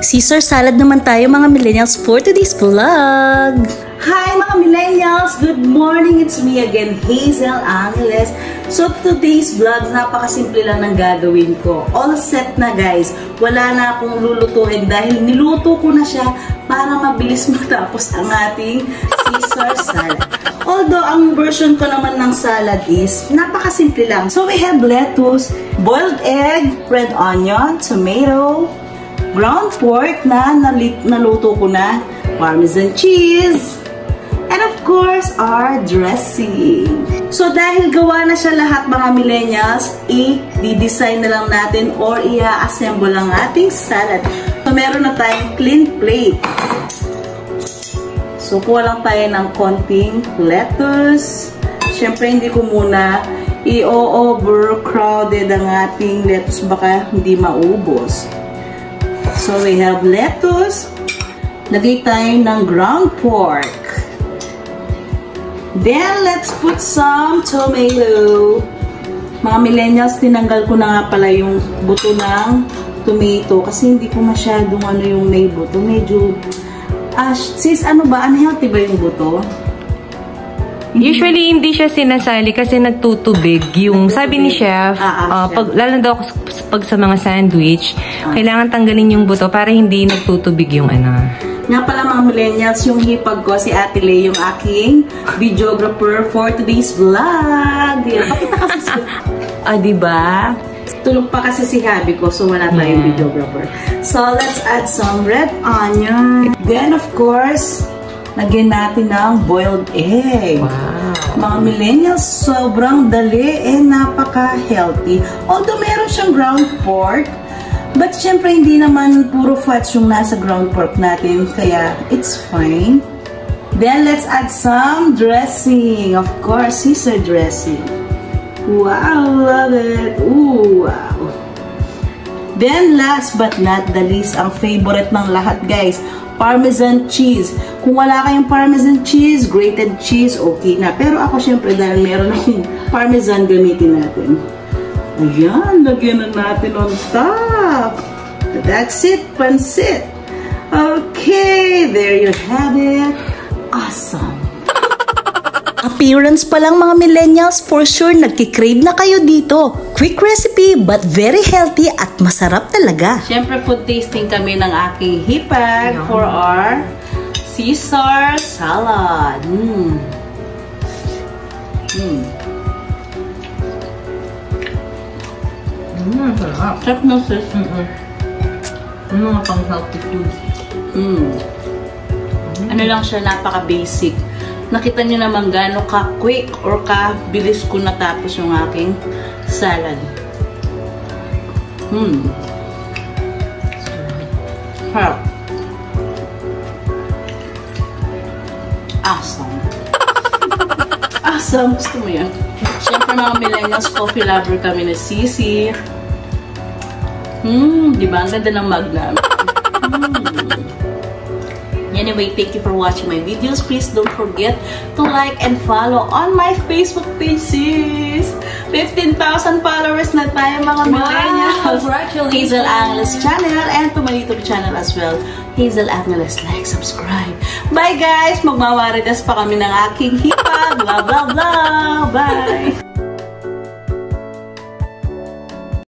Caesar salad naman tayo mga millennials for today's vlog. Hi mga millennials! Good morning! It's me again, Hazel Angeles. So today's vlog, napakasimple lang ng gagawin ko. All set na guys. Wala na akong lulutuin dahil niluto ko na siya para mabilis matapos ang ating Caesar salad. Although ang version ko naman ng salad is napakasimple lang. So we have lettuce, boiled egg, red onion, tomato, ground pork na naluto ko na, parmesan cheese, and of course, our dressing. So, dahil gawa na siya lahat mga millennials, i-design na lang natin or i-assemble ang ating salad. So, meron na tayong clean plate. So, kuha lang tayo ng konting lettuce. Siyempre, hindi ko muna i-overcrowded ang ating lettuce. Baka hindi maubos. So, we have lettuce. Lagay tayo ng ground pork. Then, let's put some tomato. Mga millennials, tinanggal ko na nga pala yung buto ng tomato kasi hindi ko masyadong yung may buto. Medyo, sis, ano ba? Unhealthy ba yung buto? Usually, hindi siya sinasali kasi nagtutubig. Yung, sabi ni chef, lalo daw pag sa mga sandwich, kailangan tanggalin yung buto para hindi nagtutubig yung ano. Nga pala mga millennials, yung hipag ko, si Ate Lay, yung aking videographer for today's vlog. Pakita kasi si... diba? Tulog pa kasi si Habi ko, so wala tayong videographer. So, let's add some red onion. Then, of course, lagyan natin ng boiled egg. Wow. Mga millennials, sobrang dali and napaka-healthy. Although meron siyang ground pork, but syempre hindi naman puro fats yung nasa ground pork natin, kaya it's fine. Then let's add some dressing. Of course, Caesar dressing. Wow, love it. Ooh, wow. Then last but not the least, ang favorite ng lahat guys, parmesan cheese. Kung wala kayong parmesan cheese, grated cheese, okay na. Pero ako syempre dahil meron akong parmesan, gamitin natin. Ayan, lagyan na natin on top. That's it, pansit. Okay, there you have it. Awesome. Appearance pa lang mga millennials, for sure nagkikrave na kayo dito. Quick recipe but very healthy at masarap talaga. Siyempre food tasting kami ng aking hipag for our Caesar salad. Sarap na sis. Ano nga pang healthy foods. Ano lang siya, napaka-basic. Nakita niyo naman gaano ka-quick or ka-bilis ko natapos yung aking salad. Sarap. Awesome. Awesome. Gusto mo yan? Siyempre mga millennials, coffee lover kami na Sisi. Diba? Ang ganda ng mug namin. Anyway, thank you for watching my videos. Please don't forget to like and follow on my Facebook page, sis. 15,000 followers na tayo mga millennials. Hazel Angeles channel and to my YouTube channel as well. Hazel Angeles, like, subscribe. Bye guys! Magmamarites pa kami ng aking hipag. Blah, blah, blah. Bye!